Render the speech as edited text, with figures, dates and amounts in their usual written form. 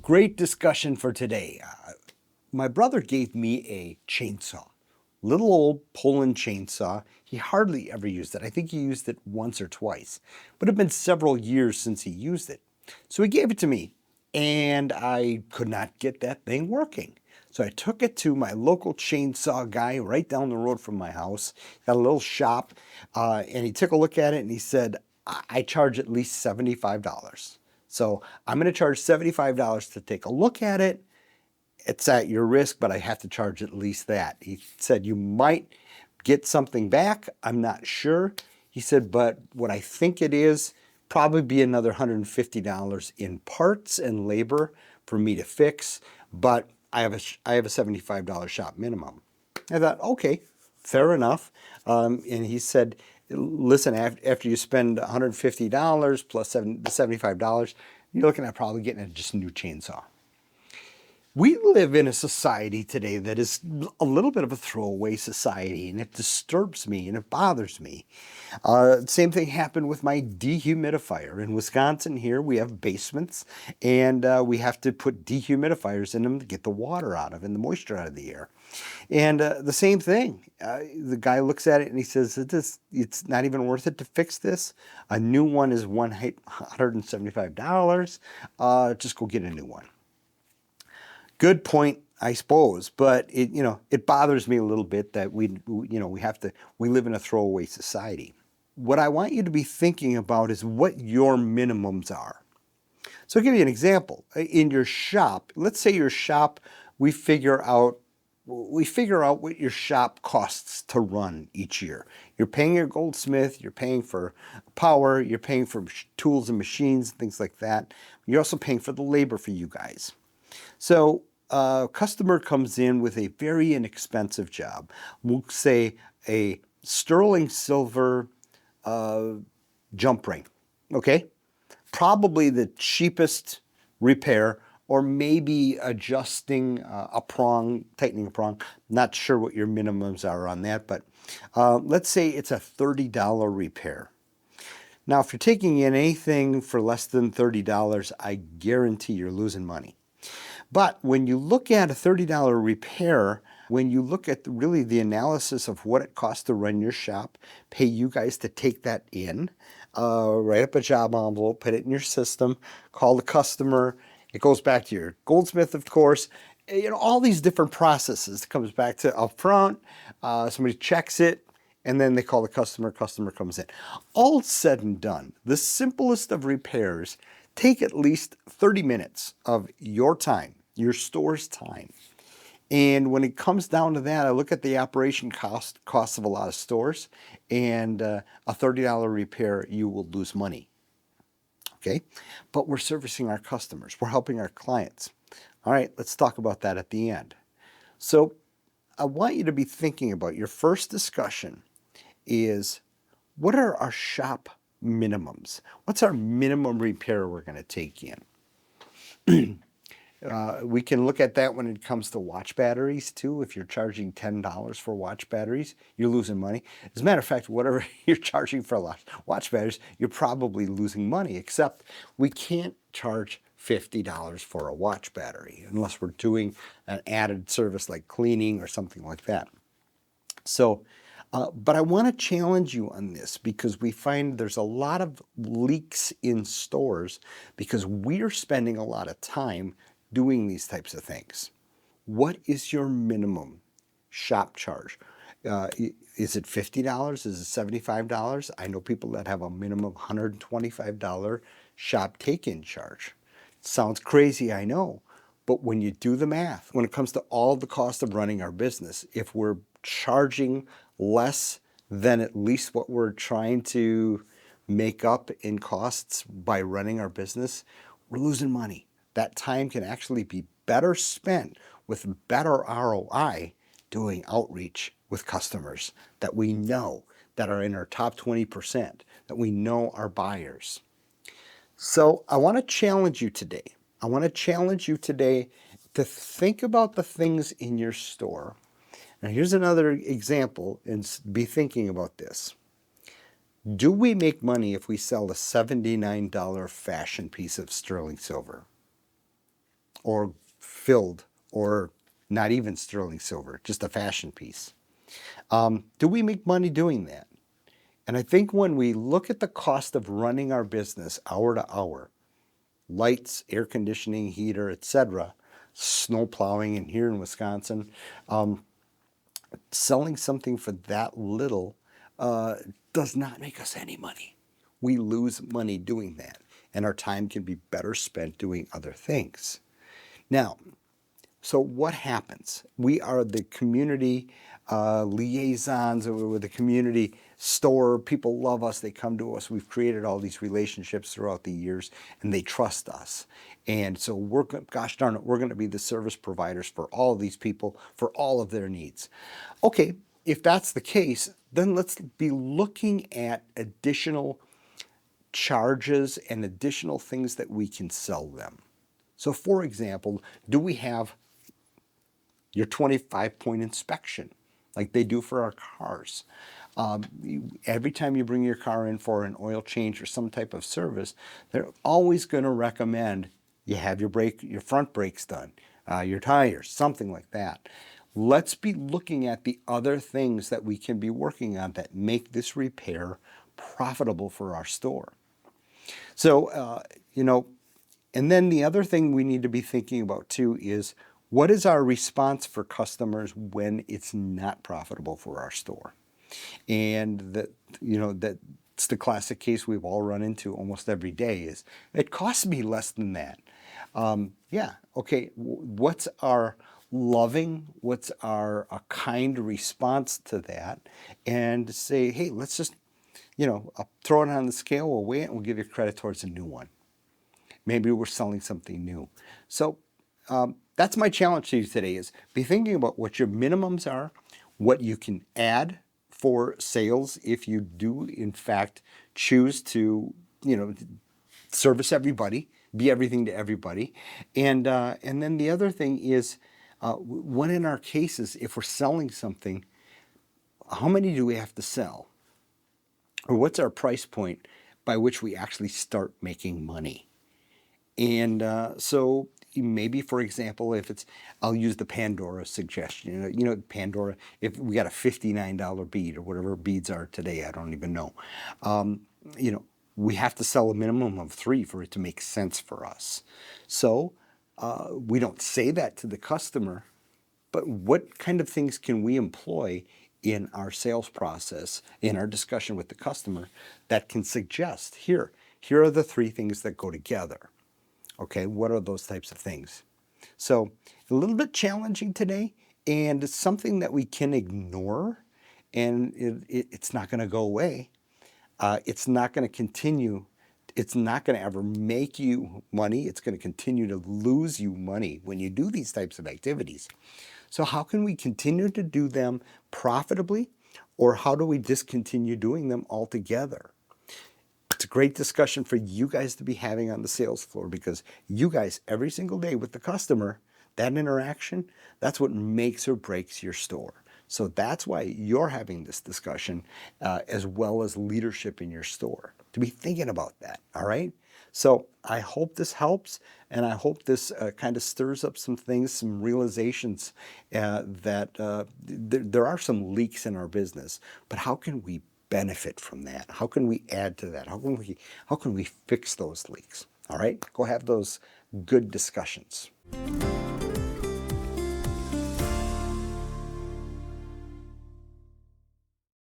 Great discussion for today. My brother gave me a chainsaw, little old Poland chainsaw. He hardly ever used it. I think he used it once or twice, but it had been several years since he used it. So he gave it to me, and I could not get that thing working. So I took it to my local chainsaw guy right down the road from my house. Got a little shop, and he took a look at it and he said, I charge at least $75. So I'm going to charge $75 to take a look at it. It's at your risk, but I have to charge at least that. He said, you might get something back. I'm not sure. He said, but what I think it is, probably be another $150 in parts and labor for me to fix, but I have a $75 shop minimum. I thought, okay, fair enough. And he said, listen, after you spend $150 plus $75, you're looking at probably getting just a new chainsaw. We live in a society today that is a little bit of a throwaway society, and it disturbs me and it bothers me. Same thing happened with my dehumidifier. In Wisconsin here, we have basements, and we have to put dehumidifiers in them to get the water out of and the moisture out of the air. And the same thing, the guy looks at it and he says, it's not even worth it to fix this. A new one is $175. Just go get a new one. Good point, I suppose, but it bothers me a little bit that we live in a throwaway society. What I want you to be thinking about is what your minimums are. So I'll give you an example. In your shop, let's say your shop, we figure out what your shop costs to run each year. You're paying your goldsmith, you're paying for power, you're paying for tools and machines, things like that. You're also paying for the labor for you guys. So a customer comes in with a very inexpensive job. We'll say a sterling silver jump ring, okay? Probably the cheapest repair, or maybe adjusting a prong, tightening a prong. Not sure what your minimums are on that, but let's say it's a $30 repair. Now, if you're taking in anything for less than $30, I guarantee you're losing money. But when you look at a $30 repair, when you look at really the analysis of what it costs to run your shop, pay you guys to take that in, write up a job envelope, put it in your system, call the customer. It goes back to your goldsmith, of course. All these different processes. It comes back to up front, somebody checks it, and then they call the customer comes in. All said and done, the simplest of repairs take at least 30 minutes of your time, your store's time. And when it comes down to that, I look at the operation costs of a lot of stores, and a $30 repair, you will lose money. Okay? But we're servicing our customers. We're helping our clients. All right, let's talk about that at the end. So I want you to be thinking about your first discussion is, what are our shop minimums? What's our minimum repair we're going to take in? We can look at that when it comes to watch batteries too. If you're charging $10 for watch batteries, you're losing money. As a matter of fact, whatever you're charging for watch batteries, you're probably losing money, except we can't charge $50 for a watch battery unless we're doing an added service like cleaning or something like that. So, but I want to challenge you on this because we find there's a lot of leaks in stores because we're spending a lot of time doing these types of things. What is your minimum shop charge? Is it $50? Is it $75? I know people that have a minimum $125 shop take-in charge. Sounds crazy, I know. But when you do the math, when it comes to all the cost of running our business, if we're charging less than at least what we're trying to make up in costs by running our business, we're losing money. That time can actually be better spent with better ROI doing outreach with customers that we know that are in our top 20%, that we know are buyers. So I want to challenge you today. I want to challenge you today to think about the things in your store. Now here's another example, and be thinking about this. Do we make money if we sell a $79 fashion piece of sterling silver? or filled or not even sterling silver, just a fashion piece. Do we make money doing that? And I think when we look at the cost of running our business hour to hour, lights, air conditioning, heater, etc., snow plowing, and here in Wisconsin, selling something for that little does not make us any money. We lose money doing that, and our time can be better spent doing other things. Now, so what happens? We are the community liaisons, we're the community store. People love us. They come to us. We've created all these relationships throughout the years, and they trust us. And so gosh darn it, we're going to be the service providers for all of these people, for all of their needs. Okay, if that's the case, then let's be looking at additional charges and additional things that we can sell them. So for example, do we have your 25-point inspection like they do for our cars? Every time you bring your car in for an oil change or some type of service, they're always going to recommend you have your front brakes done, your tires, something like that. Let's be looking at the other things that we can be working on that make this repair profitable for our store. So, and then the other thing we need to be thinking about too is what is our response for customers when it's not profitable for our store? And that's the classic case we've all run into almost every day is it costs me less than that. Yeah, okay, what's our loving, what's our a kind response to that? And say, hey, let's just, throw it on the scale, we'll weigh it, and we'll give you credit towards a new one. Maybe we're selling something new. So that's my challenge to you today is be thinking about what your minimums are, what you can add for sales if you do in fact choose to, service everybody, be everything to everybody. And then the other thing is when in our cases, if we're selling something, how many do we have to sell? Or what's our price point by which we actually start making money? And so maybe, for example, if it's, I'll use the Pandora suggestion. Pandora, if we got a $59 bead or whatever beads are today, I don't even know. We have to sell a minimum of 3 for it to make sense for us. So we don't say that to the customer, but what kind of things can we employ in our sales process, in our discussion with the customer, that can suggest, here are the 3 things that go together. Okay, what are those types of things? So a little bit challenging today, and it's something that we can ignore, and it's not going to go away. It's not going to continue. It's not going to ever make you money. It's going to continue to lose you money when you do these types of activities. So how can we continue to do them profitably, or how do we discontinue doing them altogether? It's a great discussion for you guys to be having on the sales floor, because you guys, every single day with the customer, that interaction, that's what makes or breaks your store. So that's why you're having this discussion as well as leadership in your store, to be thinking about that, all right? So I hope this helps, and I hope this kind of stirs up some things, some realizations that there are some leaks in our business, but how can we benefit from that? How can we add to that? How can we fix those leaks? All right, go have those good discussions.